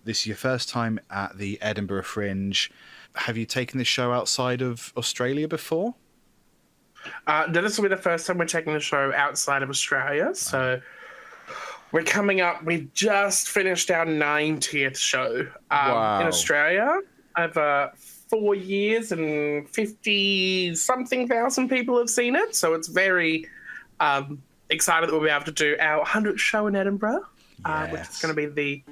this is your first time at the Edinburgh Fringe. Have you taken this show outside of Australia before? No, this will be the first time we're taking the show outside of Australia. So we're coming up. We've just finished our 90th show in Australia. Over 4 years and 50-something thousand people have seen it. So it's very excited that we'll be able to do our 100th show in Edinburgh, which is going to be the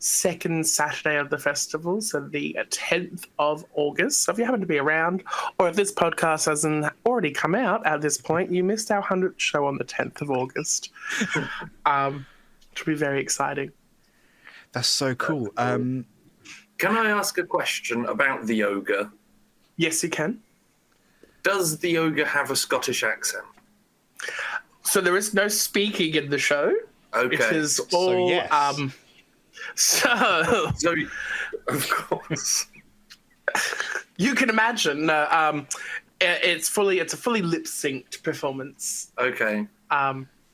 second Saturday of the festival, so the 10th of August. So if you happen to be around, or if this podcast hasn't already come out at this point, you missed our 100th show on the 10th of August. Which will be very exciting. That's so cool. Can I ask a question about the ogre? Yes, you can. Does the ogre have a Scottish accent? So there is no speaking in the show. Okay. It is all... So, of course, you can imagine. It's a fully lip synced performance. Okay.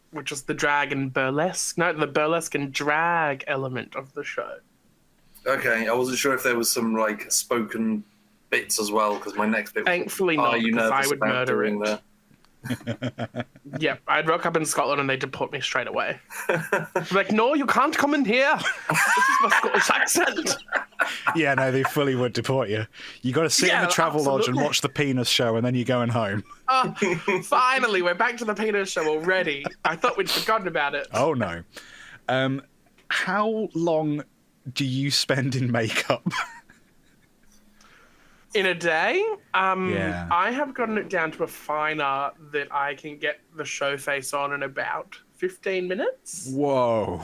Which is the drag and burlesque. No, the burlesque and drag element of the show. Okay, I wasn't sure if there was some like spoken bits as well, because my next bit. Thankfully not, because I would murder it. There? Yep, I'd rock up in Scotland and they'd deport me straight away. Like, no, you can't come in here. This is my Scottish accent. Yeah, no, they fully would deport you. You got to sit in the travel lodge and watch the penis show, and then you're going home. Finally, we're back to the penis show already. I thought we'd forgotten about it. Oh no. How long do you spend in makeup? In a day? Yeah. I have gotten it down to a fine art that I can get the show face on in about 15 minutes. Whoa.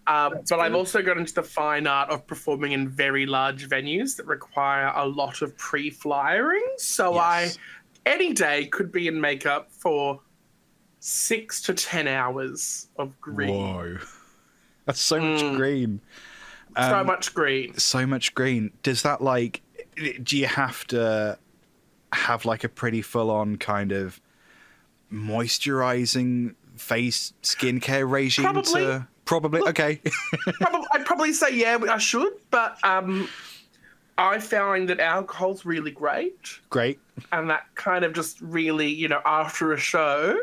But I've also got into the fine art of performing in very large venues that require a lot of pre-flyering. So Yes. any day, could be in makeup for 6 to 10 hours of green. Whoa. That's so much green. So much green. So much green. Does that do you have to have like a pretty full-on kind of moisturizing face skincare regime? Probably. Okay. I'd probably say yeah, I should, but I find that alcohol's really great. Great. And that kind of just really, after a show,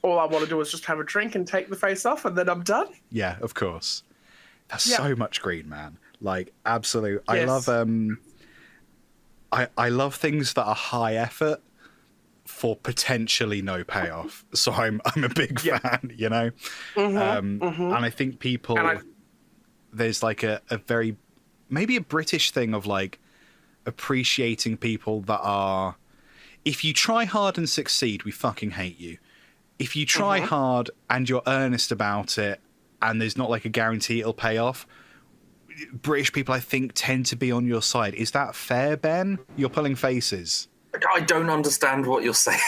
all I want to do is just have a drink and take the face off, and then I'm done. Yeah, of course. That's so much green, man. Like, absolute. Yes. I love things that are high effort for potentially no payoff. So I'm a big fan, And I think there's like a very, maybe a British thing of like appreciating people that are, if you try hard and succeed, we fucking hate you. If you try hard and you're earnest about it and there's not like a guarantee it'll pay off, British people, I think, tend to be on your side. Is that fair, Ben? You're pulling faces. I don't understand what you're saying.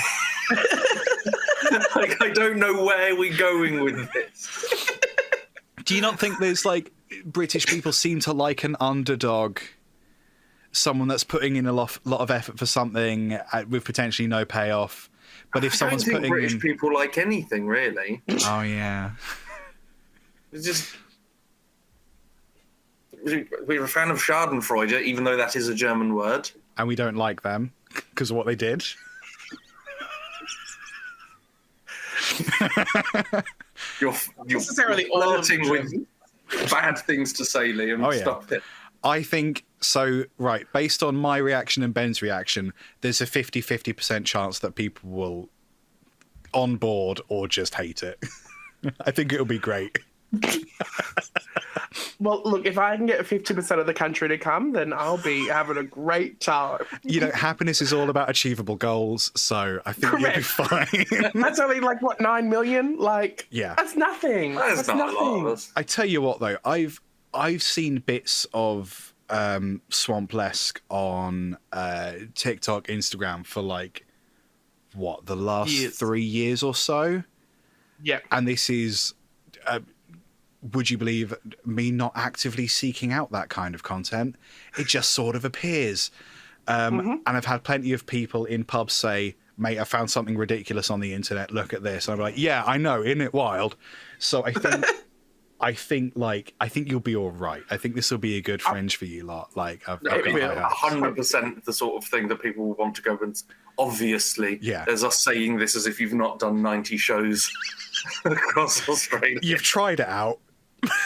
I don't know where we're going with this. Do you not think there's like British people seem to like an underdog, someone that's putting in a lot of effort for something with potentially no payoff? But if someone's putting in, British people like anything really. Oh yeah. It's just. We're a fan of Schadenfreude, even though that is a German word. And we don't like them because of what they did. You're necessarily flirting with bad things to say, Liam. Oh, yeah. Stop it. I think so. Right, based on my reaction and Ben's reaction, there's a 50% chance that people will on board or just hate it. I think it'll be great. Well, look, if I can get 50% of the country to come, then I'll be having a great time. Happiness is all about achievable goals, so I think you'll be fine. That's only 9 million? Yeah. That's nothing. That's not nothing. A lot of us. I tell you what, though, I've seen bits of Swamplesque on TikTok, Instagram for the last 3 years or so. Yeah. And this is, would you believe me not actively seeking out that kind of content? It just sort of appears. And I've had plenty of people in pubs say, mate, I found something ridiculous on the internet. Look at this. And I'm like, yeah, I know. Isn't it wild? So I think I think you'll be all right. I think this will be a good fringe for you lot. Like, I've got high hopes. 100% the sort of thing that people will want to go and. Obviously, there's us saying this as if you've not done 90 shows across Australia. You've tried it out.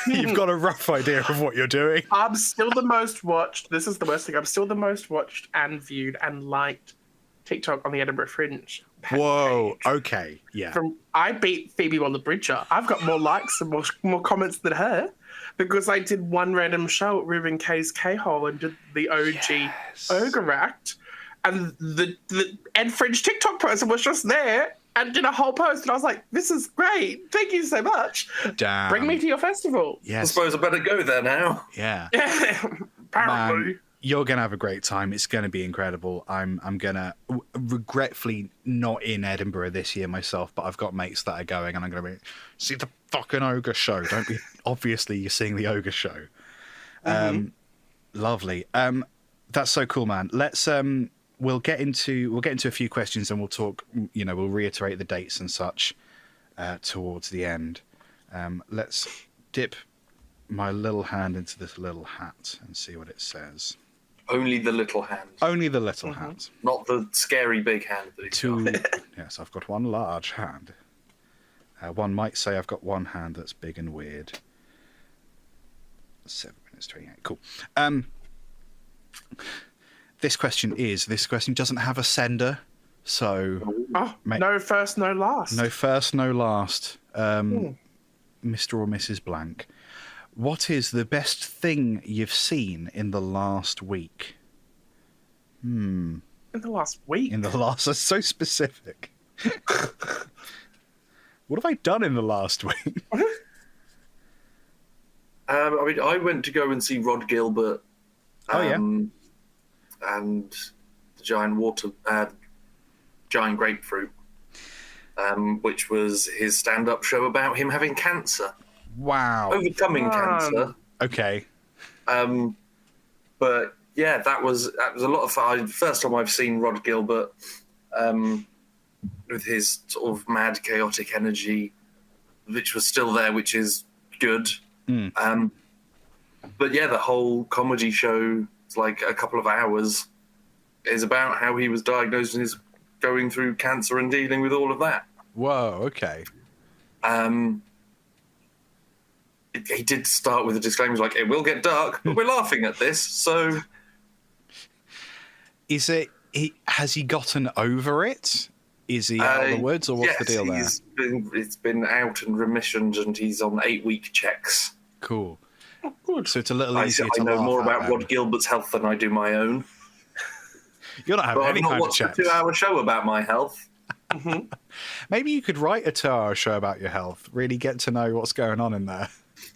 You've got a rough idea of what you're doing. I'm still the most watched. This is the worst thing. I'm still the most watched and viewed and liked TikTok on the Edinburgh Fringe. Whoa. Okay. Yeah. I beat Phoebe Waller-Bridger. I've got more likes and more comments than her because I did one random show at Reuben K's K-Hole and did the OG Ogre Act. And the Ed Fringe TikTok person was just there and did a whole post. And I was like, this is great. Thank you so much. Damn. Bring me to your festival. Yes. I suppose I better go there now. Yeah. Apparently. Man, you're going to have a great time. It's going to be incredible. I'm going to regretfully not in Edinburgh this year myself, but I've got mates that are going and I'm going to be, see the fucking Ogre show. Don't be, obviously you're seeing the Ogre show. Lovely. That's so cool, man. Let's, we'll get into a few questions and we'll talk, we'll reiterate the dates and such towards the end. Let's dip my little hand into this little hat and see what it says. Only the little hand. Only the little hand. Not the scary big hand that he's got. Yes, I've got one large hand. One might say I've got one hand that's big and weird. 7 minutes 28. Cool. This question doesn't have a sender, so... no first, no last. No first, no last. Mr. or Mrs. Blank. What is the best thing you've seen in the last week? In the last week? That's so specific. What have I done in the last week? I went to go and see Rod Gilbert. And the giant grapefruit, which was his stand-up show about him having cancer. Wow. Overcoming cancer. Okay. But yeah, that was a lot of fun. First time I've seen Rod Gilbert with his sort of mad, chaotic energy, which was still there, which is good. But yeah, the whole comedy show, it's like a couple of hours, is about how he was diagnosed and is going through cancer and dealing with all of that. Whoa, okay. He did start with a disclaimer like, it will get dark, but we're laughing at this, so... Has he gotten over it? Is he out of the woods, or what's the deal there? It's been out and remissioned, and he's on 8-week checks. Cool. Oh, good. So it's a little easier to I know more about then. Rod Gilbert's health than I do my own. You're not having any kind of checks. I've not watched a 2-hour show about my health. Maybe you could write a 2-hour show about your health. Really get to know what's going on in there.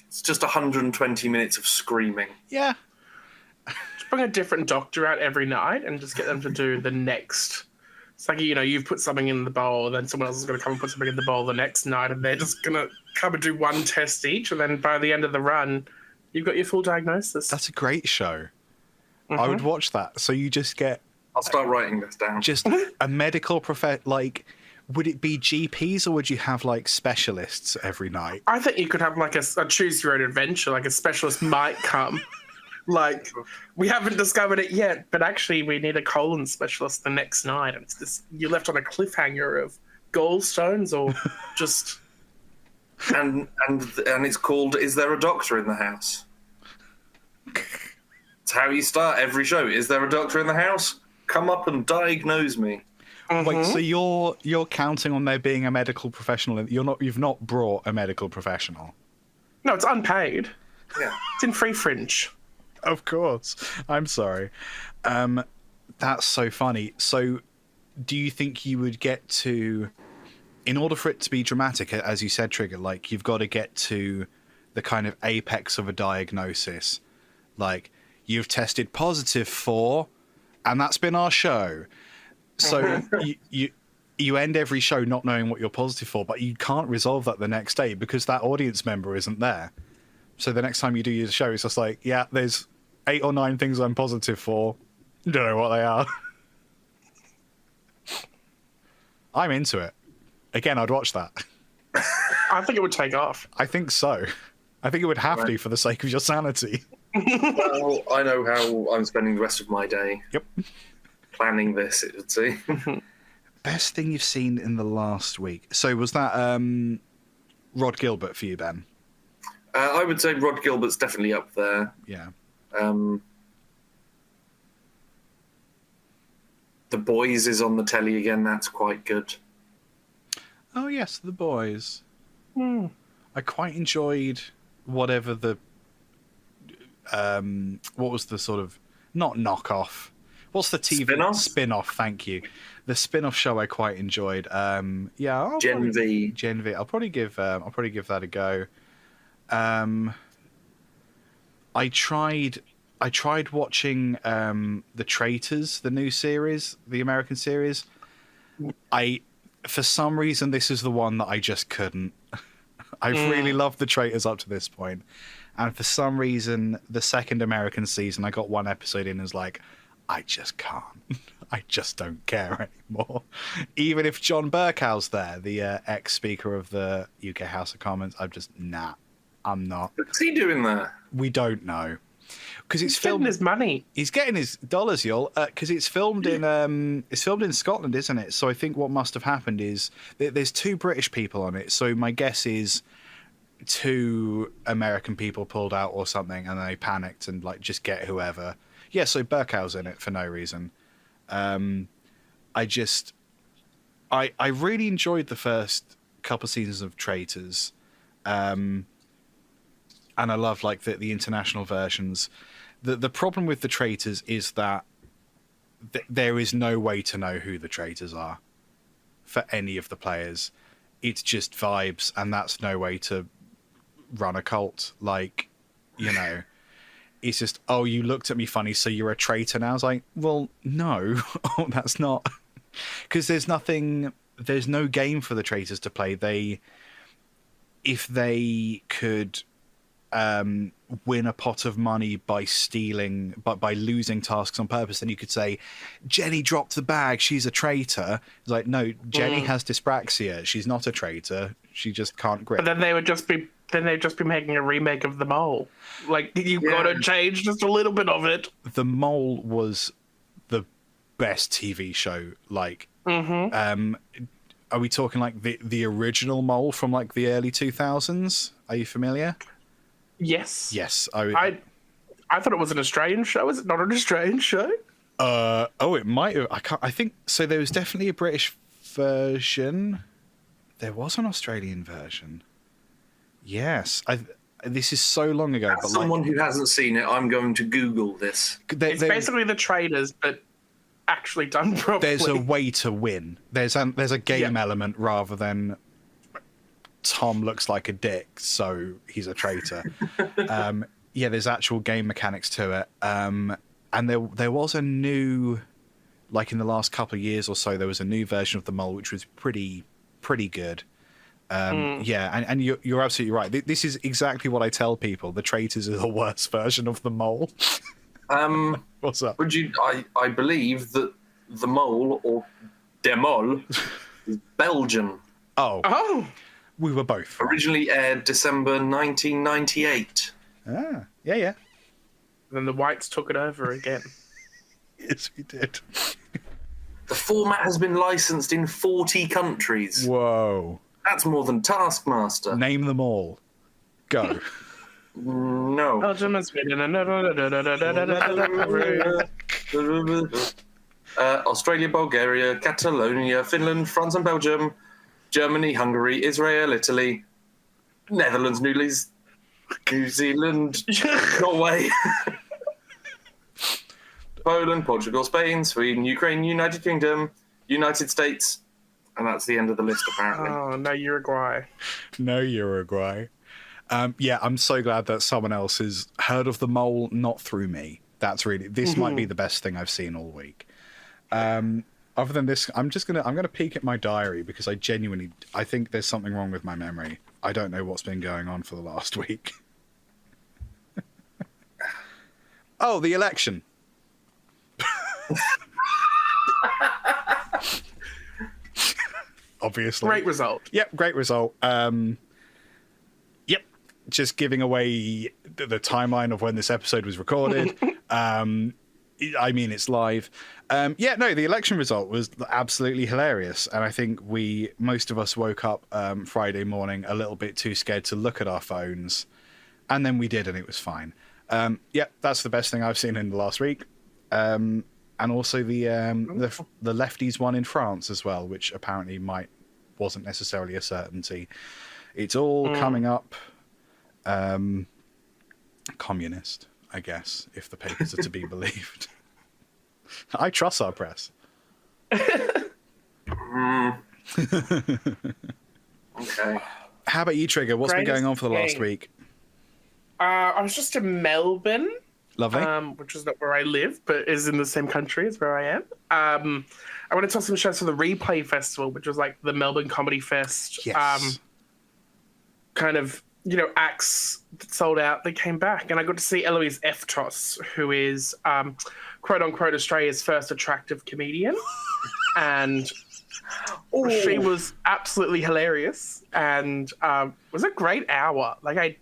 It's just 120 minutes of screaming. Yeah. Just bring a different doctor out every night and just get them to do the next. It's like, you've put something in the bowl, then someone else is going to come and put something in the bowl the next night, and they're just going to come and do one test each, and then by the end of the run, you've got your full diagnosis. That's a great show. I would watch that. So you just get... I'll start writing this down. Just a medical would it be GPs or would you have specialists every night? I think you could have a choose your own adventure, a specialist might come. We haven't discovered it yet, but actually we need a colon specialist the next night. And it's this, you're left on a cliffhanger of gallstones or just... and it's called Is There a Doctor in the House? It's how you start every show. Is there a doctor in the house? Come up and diagnose me. Wait, so you're counting on there being a medical professional? You've not brought a medical professional? No, it's unpaid. Yeah, it's in free fringe. Of course. I'm sorry. That's so funny. So, do you think you would get to, in order for it to be dramatic, as you said, Trigger, you've got to get to the kind of apex of a diagnosis, you've tested positive for, and that's been our show. So you end every show not knowing what you're positive for, but you can't resolve that the next day because that audience member isn't there. So the next time you do your show, it's just there's 8 or 9 things I'm positive for. Don't know what they are. I'm into it. Again, I'd watch that. I think it would take off. I think so. I think it would have to for the sake of your sanity. Well, I know how I'm spending the rest of my day. Yep. Planning this, it would seem. Best thing you've seen in the last week. So was that Rod Gilbert for you, Ben? I would say Rod Gilbert's definitely up there. Yeah. The Boys is on the telly again. That's quite good. Oh yes, The Boys. I quite enjoyed whatever the what was the sort of not knockoff. What's the TV spin-off? Thank you. The spin-off show I quite enjoyed. Yeah, Gen V. I'll probably give that a go. I tried watching The Traitors, the new series, the American series. For some reason, this is the one that I just couldn't. I've really loved The Traitors up to this point, and for some reason, the second American season, I got one episode in and was like, I just can't. I just don't care anymore. Even if John Burkow's there, the ex-speaker of the UK House of Commons, I'm just, I'm not. What's he doing there? We don't know. Because he's getting his money. He's getting his dollars, y'all. Because it's filmed in Scotland, isn't it? So I think what must have happened is there's 2 British people on it. So my guess is 2 American people pulled out or something, and they panicked and like just get whoever. Yeah, so Burkow's in it for no reason. I really enjoyed the first couple seasons of Traitors, and I love like the international versions. The problem with the Traitors is that there is no way to know who the traitors are for any of the players. It's just vibes, and that's no way to run a cult. Like, you know. It's just, oh, you looked at me funny, so you're a traitor now. I was like, well, no, that's not. Because there's no game for the traitors to play. If they could win a pot of money by stealing, by losing tasks on purpose, then you could say, Jenny dropped the bag, she's a traitor. It's like, no, Jenny has dyspraxia. She's not a traitor. She just can't grip. But then they'd just be making a remake of The Mole. Like, you've got to change just a little bit of it. The Mole was the best TV show. Like, are we talking like the original Mole from like the early 2000s? Are you familiar? Yes. Yes. I thought it was an Australian show. Is it not an Australian show? It might have. I think so. There was definitely a British version. There was an Australian version. Yes, this is so long ago. As someone who hasn't seen it, I'm going to Google this. It's basically The Traitors, but actually done properly. There's a way to win. There's a game element rather than Tom looks like a dick, so he's a traitor. There's actual game mechanics to it. And there was a new, like in the last couple of years or so, there was a new version of The Mole which was pretty good. And you're absolutely right. This is exactly what I tell people. The Traitors are the worst version of The Mole. What's up? I believe that The Mole, or Der Mol, is Belgian. Oh. We were both. Originally aired December 1998. Ah, yeah. Then the whites took it over again. Yes, we did. The format has been licensed in 40 countries. Whoa. That's more than Taskmaster. Name them all. Go. No. Belgium and Sweden. Australia, Bulgaria, Catalonia, Finland, France and Belgium, Germany, Hungary, Israel, Italy, Netherlands, New Zealand, Norway, Poland, Portugal, Spain, Sweden, Ukraine, United Kingdom, United States, and that's the end of the list, apparently. Oh, no Uruguay. No Uruguay. I'm so glad that someone else has heard of The Mole, not through me. That's really, this might be the best thing I've seen all week. Other than this, I'm gonna peek at my diary because I think there's something wrong with my memory. I don't know what's been going on for the last week. Oh, the election. Obviously. Great result. Yep, great result. Yep. just giving away the timeline of when this episode was recorded. I mean, it's live. The election result was absolutely hilarious. And I think most of us woke up Friday morning a little bit too scared to look at our phones. And then we did, and it was fine. That's the best thing I've seen in the last week. And also the lefties one in France as well, which apparently wasn't necessarily a certainty. It's all coming up. Communist, I guess, if the papers are to be believed. I trust our press. Okay. How about you, Trigger? What's been going on for the last week? I was just in Melbourne. Lovely. Which is not where I live, but is in the same country as where I am. I went to talk some shows for the Replay Festival, which was like the Melbourne Comedy Fest. Yes. Acts that sold out, they came back. And I got to see Eloise Eftos, who is, quote-unquote, Australia's first attractive comedian. And she was absolutely hilarious. And it was a great hour. Like,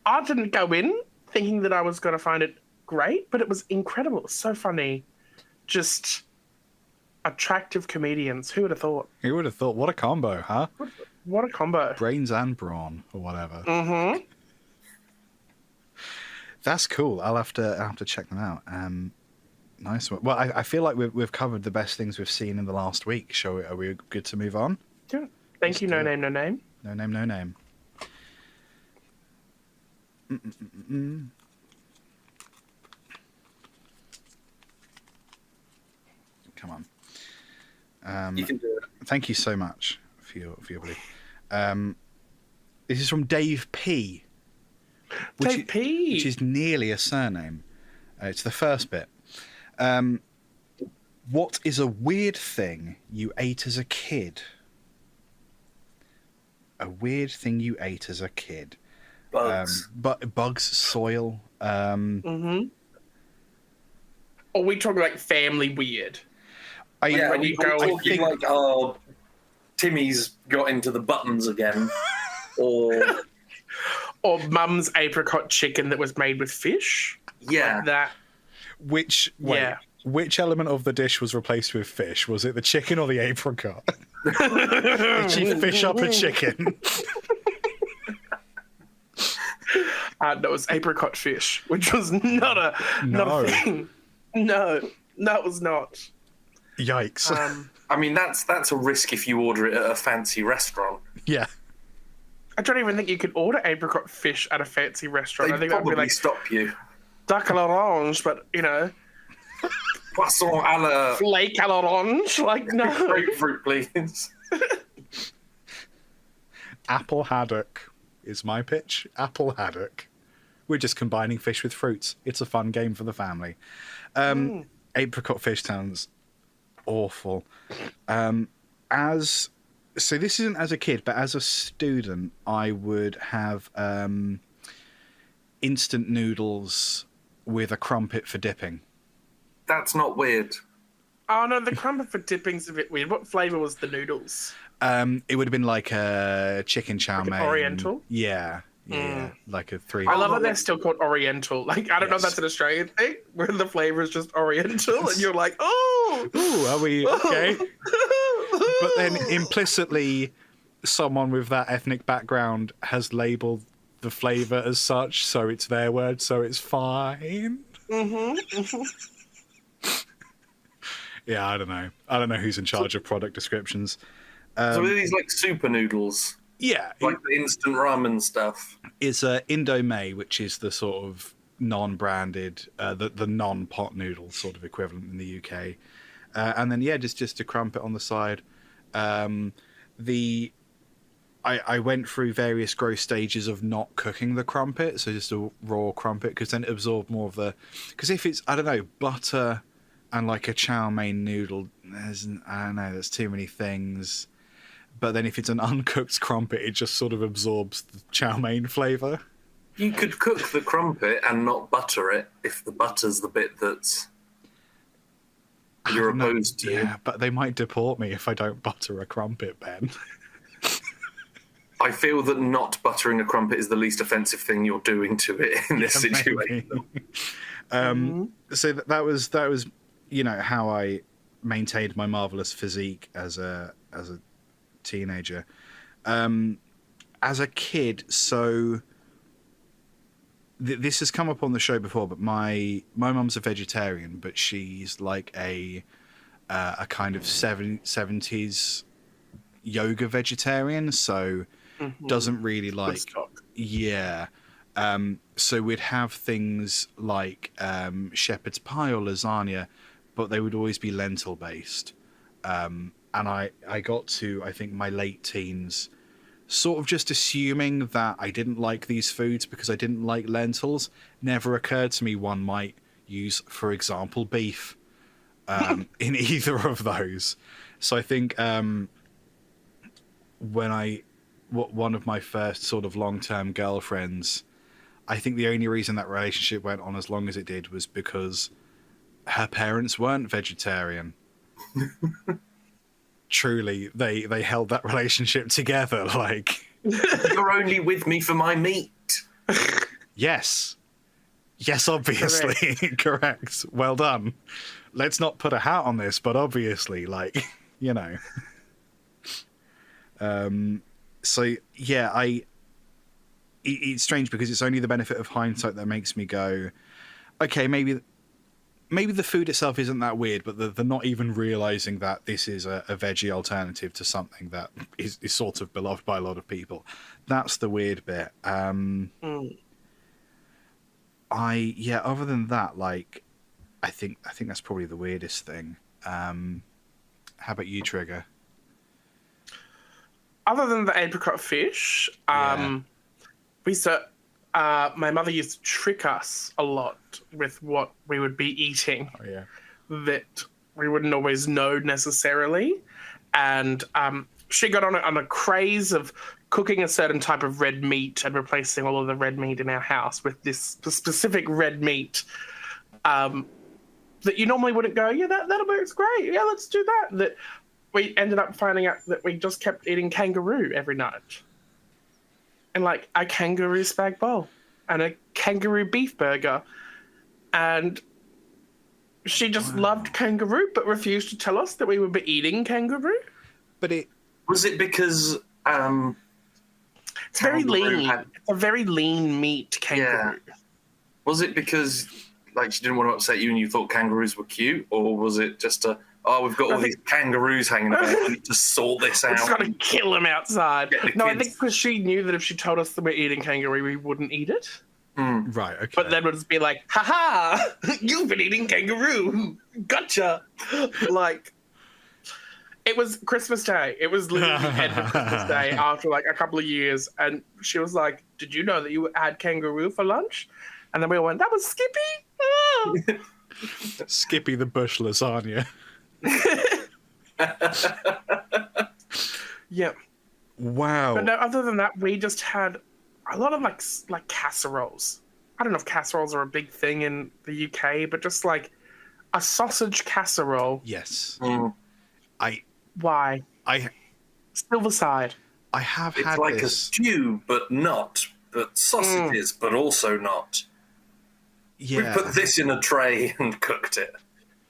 I didn't go in thinking that I was going to find it great, but it was incredible. It was so funny. Just attractive comedians. Who would have thought? Who would have thought? What a combo, huh? What a combo. Brains and brawn, or whatever. Mm-hmm. That's cool. I'll have to check them out. Nice one. Well, I feel like we've covered the best things we've seen in the last week. Are we good to move on? Yeah. Thank you, No Name, No Name. No Name, No Name. Come on. You can do it. Thank you so much for your belief. This is from Dave P. Dave P. Which is nearly a surname. It's the first bit. What is a weird thing you ate as a kid? A weird thing you ate as a kid. Bugs. Bugs, soil. Are we talking like family weird? Timmy's got into the buttons again, or Mum's apricot chicken that was made with fish. Yeah, like that. Which element of the dish was replaced with fish? Was it the chicken or the apricot? Did she fish up a chicken? No, it was apricot fish, which was not a thing. No, that was not. Yikes. I mean, that's a risk if you order it at a fancy restaurant. Yeah. I don't even think you could order apricot fish at a fancy restaurant. I think probably that'd be like stop you. duck à l'orange, but Poisson à la flake à l'orange. Like, no. Grapefruit, please. Apple haddock is my pitch. Apple haddock. We're just combining fish with fruits. It's a fun game for the family. Apricot fish sounds awful. So this isn't as a kid, but as a student, I would have instant noodles with a crumpet for dipping. That's not weird. Oh no, the crumpet for dipping's a bit weird. What flavour was the noodles? It would have been like a chicken chow mein. Oriental? Yeah. Like a 3. I love that they're still called Oriental. Like, I don't know if that's an Australian thing, where the flavour is just Oriental, and you're like, oh! Ooh, are we okay? But then implicitly, someone with that ethnic background has labelled the flavour as such, so it's their word, so it's fine. Yeah, I don't know. I don't know who's in charge of product descriptions. So are these like super noodles? Yeah. Like the instant ramen stuff? It's Indomie, which is the sort of non-branded, the non-pot noodle sort of equivalent in the UK. And then, just a crumpet on the side. I went through various growth stages of not cooking the crumpet, so just a raw crumpet, because then it absorbed more of the... Because if it's, I don't know, butter and like a chow mein noodle, there's too many things. But then if it's an uncooked crumpet, it just sort of absorbs the chow mein flavour. You could cook the crumpet and not butter it if the butter's the bit that's you're opposed to. Yeah, but they might deport me if I don't butter a crumpet, Ben. I feel that not buttering a crumpet is the least offensive thing you're doing to it in this situation. So that was how I maintained my marvelous physique as a teenager. As a kid, so this has come up on the show before, but my mum's a vegetarian, but she's like a kind of 70s yoga vegetarian, so doesn't really like so we'd have things like shepherd's pie or lasagna, but they would always be lentil based, and I got to, I think, my late teens sort of just assuming that I didn't like these foods because I didn't like lentils. Never occurred to me one might use, for example, beef in either of those. So I think one of my first sort of long-term girlfriends, I think the only reason that relationship went on as long as it did was because her parents weren't vegetarian. Truly, they held that relationship together. Like, you're only with me for my meat. Yes, obviously. Correct. Well done. Let's not put a hat on this, but obviously, like, so yeah, it's strange because it's only the benefit of hindsight that makes me go, okay, maybe the food itself isn't that weird, but the not even realizing that this is a veggie alternative to something that is sort of beloved by a lot of people. That's the weird bit. Other than that, like, I think that's probably the weirdest thing. How about you, Trigger? Other than the apricot fish, we used to, my mother used to trick us a lot with what we would be eating. Oh, yeah. That we wouldn't always know necessarily. And she got on a craze of cooking a certain type of red meat and replacing all of the red meat in our house with this specific red meat that you normally wouldn't go, yeah, that works great. Yeah, let's do that. That we ended up finding out that we just kept eating kangaroo every night. And like a kangaroo spag bowl and a kangaroo beef burger. And she just loved kangaroo but refused to tell us that we would be eating kangaroo. But was it because it's very lean. It's a very lean meat kangaroo. Yeah. Was it because like she didn't want to upset you and you thought kangaroos were cute, or was it just we've got all these kangaroos hanging about, we need to sort this out? We're just going to kill them outside. No, I think because she knew that if she told us that we're eating kangaroo, we wouldn't eat it. Right, okay. But then it would just be like, ha-ha, you've been eating kangaroo. Gotcha. Like, it was Christmas Day. It was literally the end of Christmas Day after like a couple of years. And she was like, did you know that you had kangaroo for lunch? And then we all went, that was Skippy? Oh. Skippy the bush lasagna. Yeah. Wow. But no, other than that, we just had a lot of like casseroles. I don't know if casseroles are a big thing in the UK, but just like a sausage casserole. Yes. Why? Silverside. I have it's had like this. a stew, but not. But sausages, but also not. Yeah. We put this in a tray and cooked it.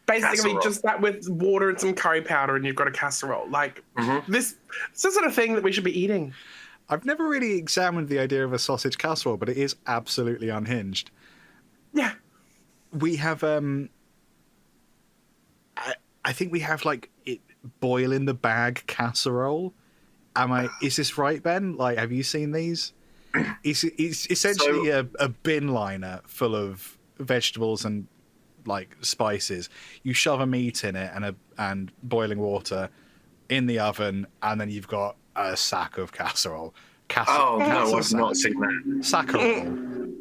Basically, Casserole. just that with water and some curry powder, and you've got a casserole. Like this isn't a thing that we should be eating. I've never really examined the idea of a sausage casserole, but it is absolutely unhinged. Yeah. We have I think we have like it boil in the bag casserole. Is this right, Ben? Like, have you seen these? It's essentially a bin liner full of vegetables and like spices. You shove a meat in it and boiling water in the oven, and then you've got a sack of casserole. No, I've not seen that. Sackerole.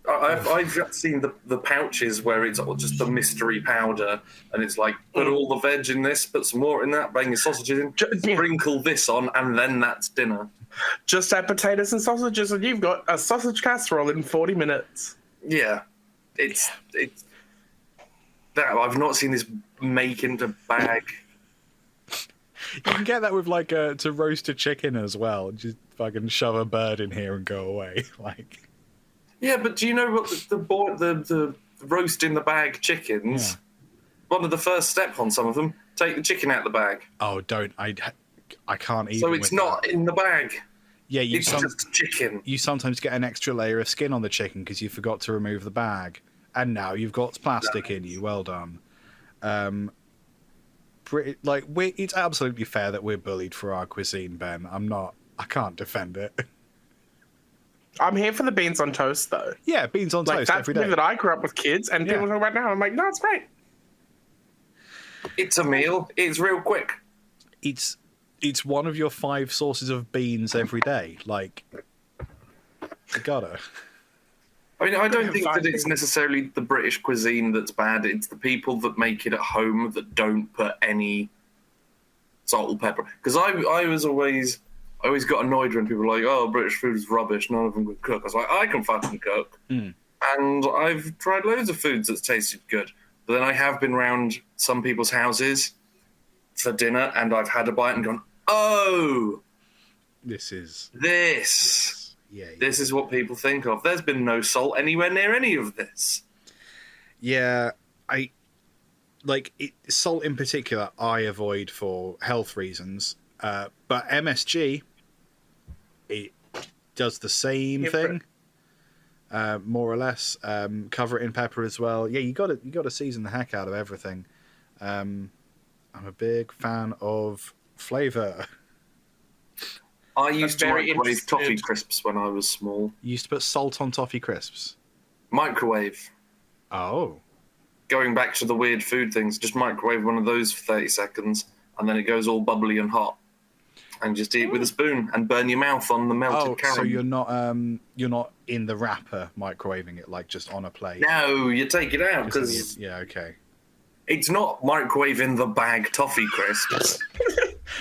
I've seen the pouches where it's just the mystery powder, and it's like, put all the veg in this, put some water in that, bang your sausages in, sprinkle this on, and then that's dinner. Just add potatoes and sausages, and you've got a sausage casserole in 40 minutes. Yeah. It's that I've not seen this make into bag. can get that with like to roast a chicken as well. Just fucking shove a bird in here and go away. Like, yeah, but do you know what the roast in the bag chickens? Yeah. One of the first steps on some of them, take the chicken out of the bag. oh, don't I can't even. So it's with not that. in the bag. Yeah, It's just chicken. you sometimes get an extra layer of skin on the chicken because you forgot to remove the bag, and now you've got plastic in you. Well done. It's absolutely fair that we're bullied for our cuisine, Ben. I can't defend it. I'm here for the beans on toast, though. Yeah, beans on Like, toast that's every something day. that I grew up with kids, and Yeah. people talk about now. I'm like, no, it's great. It's a meal. It's real quick. It's one of your 5 sources of beans every day. Like, you gotta. I mean, I don't think Fine. that it's necessarily the British cuisine that's bad. It's the people that make it at home that don't put any salt or pepper. Because I always got annoyed when people were like, oh, British food is rubbish. None of them can cook. I was like, I can fucking cook. Mm. And I've tried loads of foods that's tasted good. But then I have been round some people's houses for dinner, and I've had a bite and gone, oh, This is. this. Yeah. This is what people think of. There's been no salt anywhere near any of this. Yeah, salt in particular, I avoid for health reasons. But MSG, it does the same thing, more or less. Cover it in pepper as well. Yeah, you got to season the heck out of everything. I'm a big fan of flavor. I used to very microwave interested. toffee crisps when I was small. You used to put salt on toffee crisps. Microwave. Oh, Going back to the weird food things, just microwave one of those for 30 seconds, and then it goes all bubbly and hot. And just eat it with a spoon and burn your mouth on the melted caramel. so you're not in the wrapper microwaving it, like just on a plate. No, you take it out because Yeah, okay. it's not microwaving the bag toffee crisps.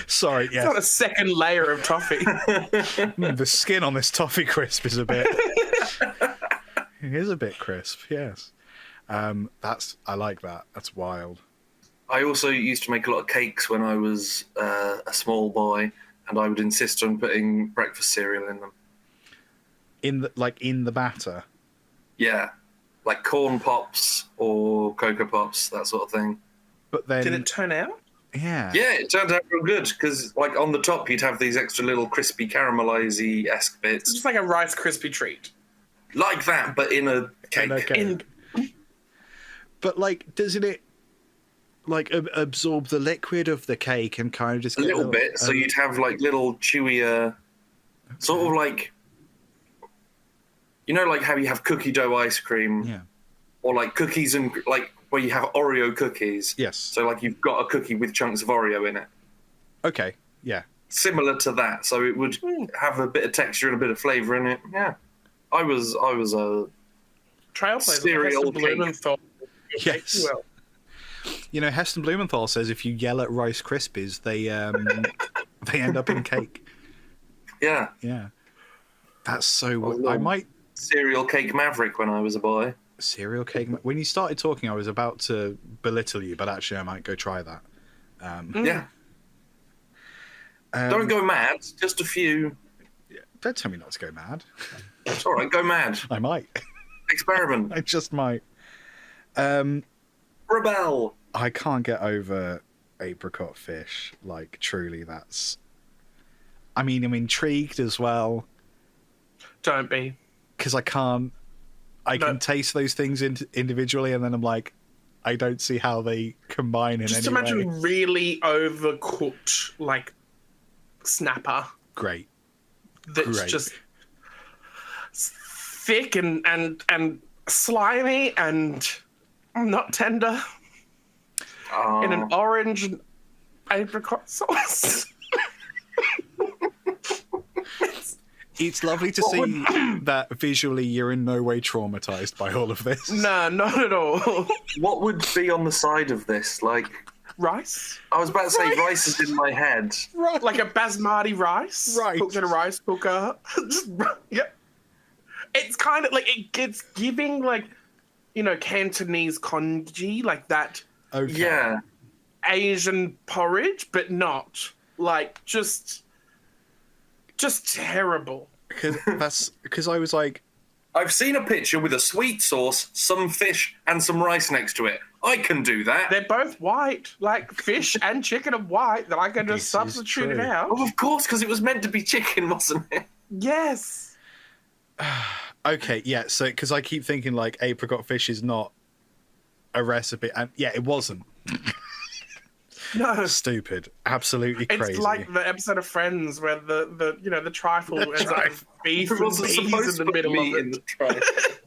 Sorry, It's not a second layer of toffee. the skin on this toffee crisp is a bit. It is a bit crisp, yes. I like that. That's wild. I also used to make a lot of cakes when I was a small boy, and I would insist on putting breakfast cereal in them. In the batter. Yeah, like corn pops or Cocoa Pops, that sort of thing. But then, Did it turn out? yeah, Yeah, it turned out real good because, like, on the top you'd have these extra little crispy caramelizey-esque It's bits, just like a Rice Krispie treat. like that, but in a cake. Okay. But like, doesn't it like absorb the liquid of the cake and kind of just A get little bit, so you'd have like little chewier, sort of like, you know, like how you have cookie dough ice cream, Yeah. or like cookies and like where you have Oreo cookies. Yes. So like you've got a cookie with chunks of Oreo in it. Okay. Yeah. Similar to that, so it would have a bit of texture and a bit of flavour in it. Yeah, I was a Trailblazer. Cereal Heston cake. Blumenthal. Yes. Well, You know, Heston Blumenthal says if you yell at Rice Krispies, they end up in cake. yeah Yeah. That's so. Oh, I no. might cereal cake maverick when I was a boy. cereal cake. When you started talking, I was about to belittle you, but actually, I might go try that. Yeah, don't go mad. Just a few. Don't tell me not to go mad. It's all right. Go mad. I might. Experiment. I just might. Rebel. I can't get over apricot fish. Like, truly, that's. I mean, I'm intrigued as well don't be. because I can't. I can taste those things individually, and then I'm like, I don't see how they combine in Just any imagine way. really overcooked, like, snapper Great. that's Great. just thick and slimy and not tender in an orange and apricot sauce. It's lovely to see that visually you're in no way traumatized by all of this. No, not at all. What would be on the side of this? Like, Rice? I was about to say rice is in my head. Right. Like a basmati rice? Right. Cooked in a rice cooker. Yep. It's kind of like, it's giving, like, you know, Cantonese congee, like that Okay. Yeah. Asian porridge, but not. Like, just terrible. Because I was like, I've seen a picture with a sweet sauce, some fish, and some rice next to it. I can do that. They're both white. Like, fish and chicken are white. That I can just substitute it out. Oh, of course, because it was meant to be chicken, wasn't it? Yes. Okay, yeah. So, because I keep thinking like apricot fish is not a recipe, and yeah, it wasn't. No. Stupid. Absolutely crazy. It's like the episode of Friends where the trifle ends up with beef and peas in the middle of it.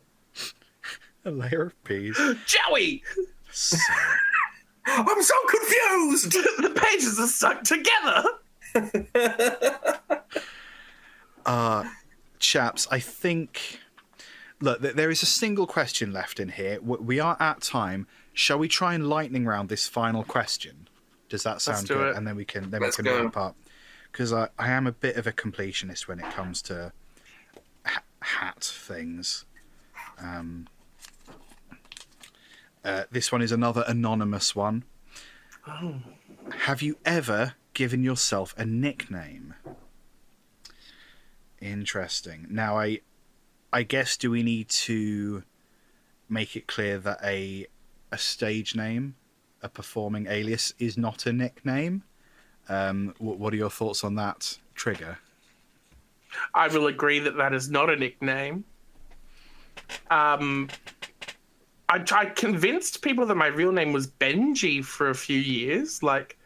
A layer of peas. Joey! So... I'm so confused! The pages are stuck together! Chaps, I think... Look, there is a single question left in here. We are at time. Shall we try and lightning round this final question? Does that sound good? It. And then we can wrap up. Because I am a bit of a completionist when it comes to hat things. This one is another anonymous one. Oh. Have you ever given yourself a nickname? Interesting. Now, I guess, do we need to make it clear that a stage name, a performing alias, is not a nickname? What are your thoughts on that, Trigger? I will agree that is not a nickname. I convinced people that my real name was Benji for a few years. Like,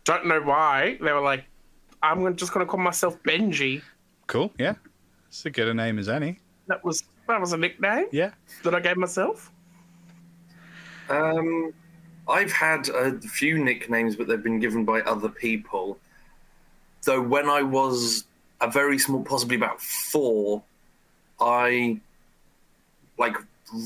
don't know why. They were like, I'm just going to call myself Benji. Cool, yeah. It's as good a name as any. That was a nickname? Yeah. That I gave myself? I've had a few nicknames, but they've been given by other people. Though when I was a very small, possibly about 4, I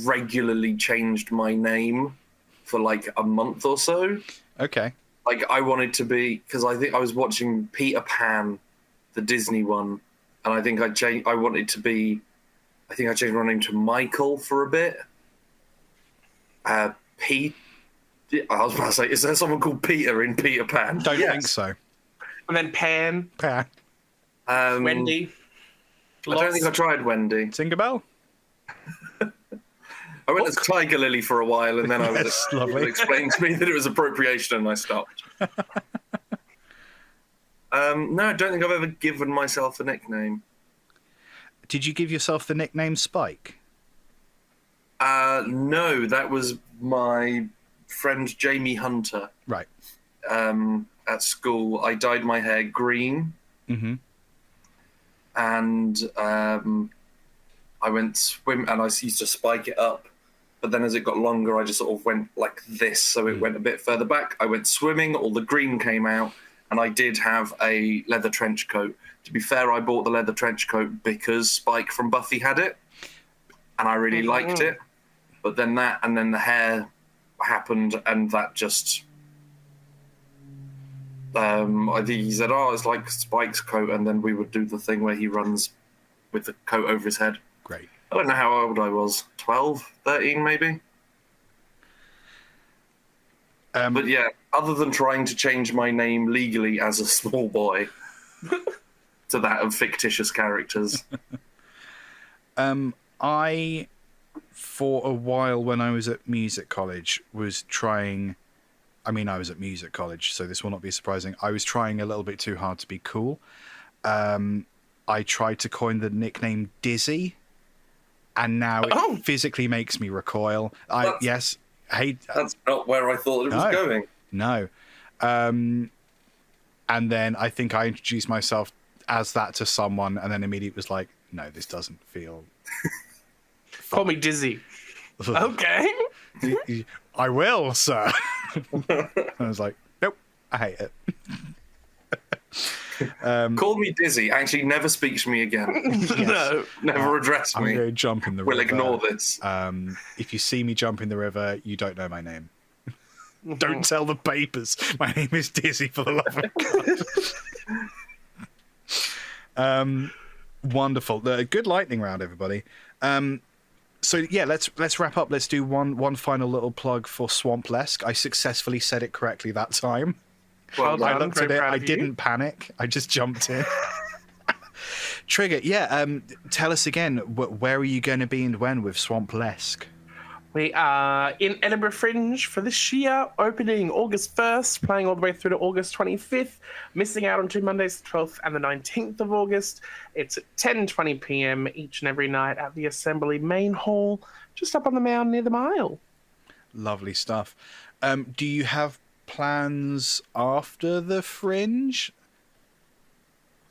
regularly changed my name for like a month or so. Okay. Like I wanted to be, because I think I was watching Peter Pan, the Disney one, and I think I changed my name to Michael for a bit. Pete. I was about to say, is there someone called Peter in Peter Pan? Don't think so. And then Pan. Wendy. I don't think I tried Wendy. Tinkerbell? I went as Tiger Lily for a while, and then it explained to me that it was appropriation, and I stopped. No, I don't think I've ever given myself a nickname. Did you give yourself the nickname Spike? No, that was my friend Jamie Hunter. Right. At school, I dyed my hair green. Mm-hmm. And I went swim, and I used to spike it up. But then as it got longer, I just sort of went like this, so it went a bit further back. I went swimming, all the green came out, and I did have a leather trench coat. To be fair, I bought the leather trench coat because Spike from Buffy had it, and I really liked it. But then the hair happened, and that just... I think he said, it's like Spike's coat, and then we would do the thing where he runs with the coat over his head. Great. I don't know how old I was, 12, 13 maybe? But yeah, other than trying to change my name legally as a small boy to that of fictitious characters. I, for a while when I was at music college, was trying... I mean, I was at music college, so this will not be surprising. I was trying a little bit too hard to be cool. I tried to coin the nickname Dizzy, and now it physically makes me recoil. That's not where I thought it was going. No. And then I think I introduced myself as that to someone, and then immediately was like, no, this doesn't feel... Call me Dizzy. Okay. I will, sir. I was like, nope, I hate it. Call me Dizzy. Actually, never speak to me again. No. Never address me. I'm going to jump in the river. We'll ignore this. If you see me jump in the river, you don't know my name. Don't tell the papers. My name is Dizzy, for the love of God. Wonderful. Good lightning round, everybody. So yeah, let's wrap up. Let's do one final little plug for Swamplesque. I successfully said it correctly that time. Well done. I looked at it. I didn't panic. I just jumped in. Trigger, yeah. Tell us again, where are you going to be and when with Swamplesque? We are in Edinburgh Fringe for this year, opening August 1st, playing all the way through to August 25th, missing out on 2 Mondays, the 12th and the 19th of August. It's at 10:20 p.m. each and every night at the Assembly Main Hall, just up on the mound near the Mile. Lovely stuff. Do you have plans after the Fringe?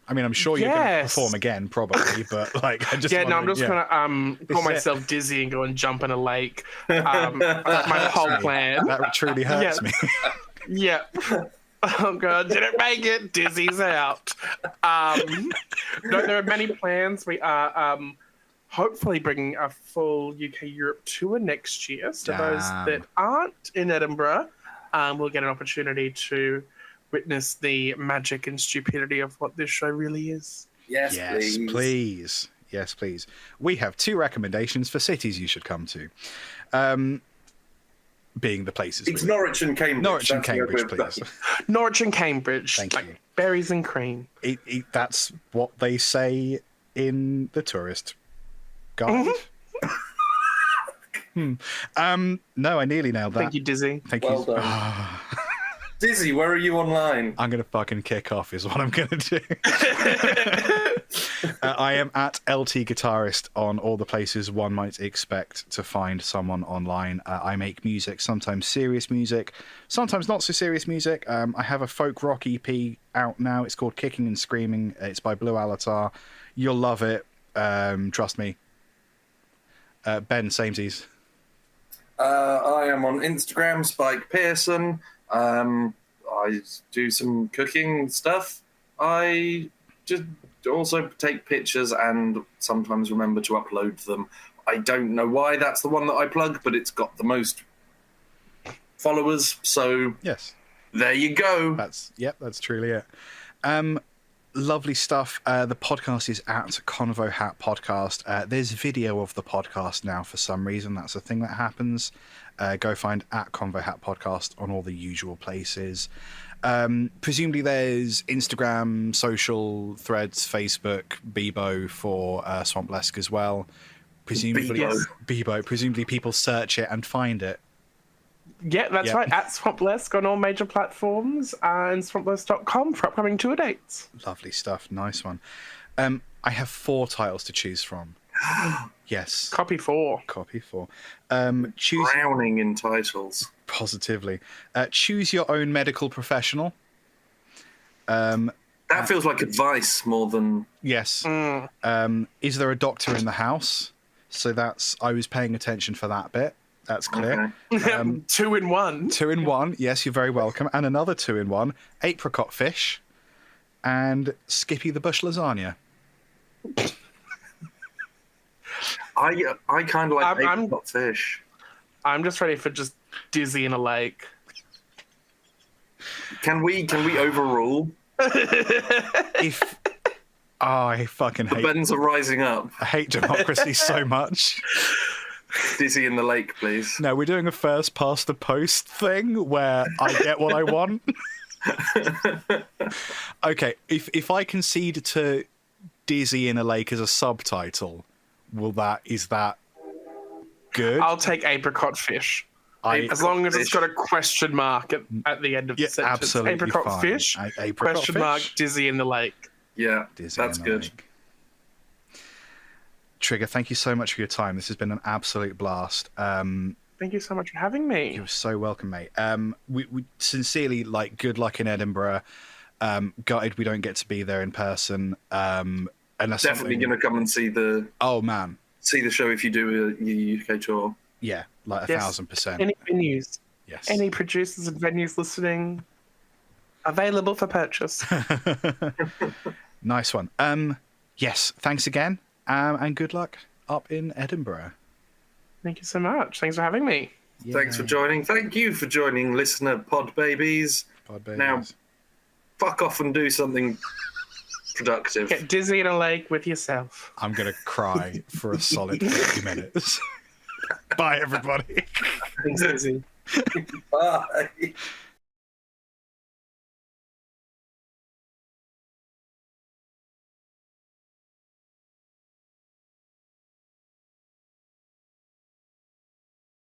I mean, I'm sure you're going to perform again, probably, but like, I just I'm just gonna call myself dizzy and go and jump in a lake. That's my whole plan. That truly hurts me. Yeah. Oh god, didn't make it. Dizzy's out. No, there are many plans. We are hopefully bringing a full UK Europe tour next year. So those that aren't in Edinburgh will get an opportunity to witness the magic and stupidity of what this show really is. Yes, please. Yes, please. We have 2 recommendations for cities you should come to. Being the places. It's Norwich and Cambridge. Norwich and Cambridge, please. Norwich and Cambridge. Thank you. Berries and cream. That's what they say in the tourist guide. No, I nearly nailed that. Thank you, Dizzy. Thank well you. Done. Dizzy, where are you online? I'm going to fucking kick off is what I'm going to do. I am at LT Guitarist on all the places one might expect to find someone online. I make music, sometimes serious music, sometimes not so serious music. I have a folk rock EP out now. It's called Kicking and Screaming. It's by Blue Alatar. You'll love it. Trust me. Ben, samesies. I am on Instagram, Spike Pearson. I do some cooking stuff. I just also take pictures and sometimes remember to upload them. I don't know why that's the one that I plug, but it's got the most followers. So yes, there you go. That's truly it. Lovely stuff. The podcast is at Convo Hat Podcast. There's video of the podcast now for some reason. That's a thing that happens. Go find at Convo Hat Podcast on all the usual places. Presumably there's Instagram, social, Threads, Facebook, Bebo for Swamplesque as well. Presumably Bebo. Presumably people search it and find it. Yeah, that's right. At Swamplesque on all major platforms and swamplesque.com for upcoming tour dates. Lovely stuff. Nice one. I have 4 titles to choose from. Yes. Copy 4. Choose drowning in titles. Positively. Choose your own medical professional. That feels like advice more than... Yes. Is there a doctor in the house? So I was paying attention for that bit. That's clear. Okay. 2 in 1. 2 in 1. Yes, you're very welcome. And another 2 in 1. Apricot Fish and Skippy the Bush lasagna. I kind of like Apricot Fish. I'm just ready for just Dizzy in a lake. Can we overrule? I fucking hate... The Bens are rising up. I hate democracy so much. Dizzy in the lake, please. No, we're doing a first past the post thing where I get what I want. Okay, if I concede to Dizzy in a lake as a subtitle, is that good? I'll take Apricot Fish. As long as it's got a question mark at the end of the sentence. Absolutely Apricot fine. Fish, question mark, Dizzy in the lake. Yeah, that's good. Trigger, thank you so much for your time. This has been an absolute blast. Thank you so much for having me. You're so welcome, mate. We sincerely, good luck in Edinburgh. Gutted we don't get to be there in person. Definitely going to come and see the... Oh, man. See the show if you do a UK tour. Yeah, 1,000%. Any venues. Yes. Any producers and venues listening, available for purchase. Nice one. Yes, thanks again. And good luck up in Edinburgh. Thank you so much. Thanks for having me. Yay. Thanks for joining. Thank you for joining, listener pod babies. Now, fuck off and do something productive. Get dizzy in a lake with yourself. I'm going to cry for a solid 50 minutes. Bye, everybody. Thanks, Dizzy. Bye.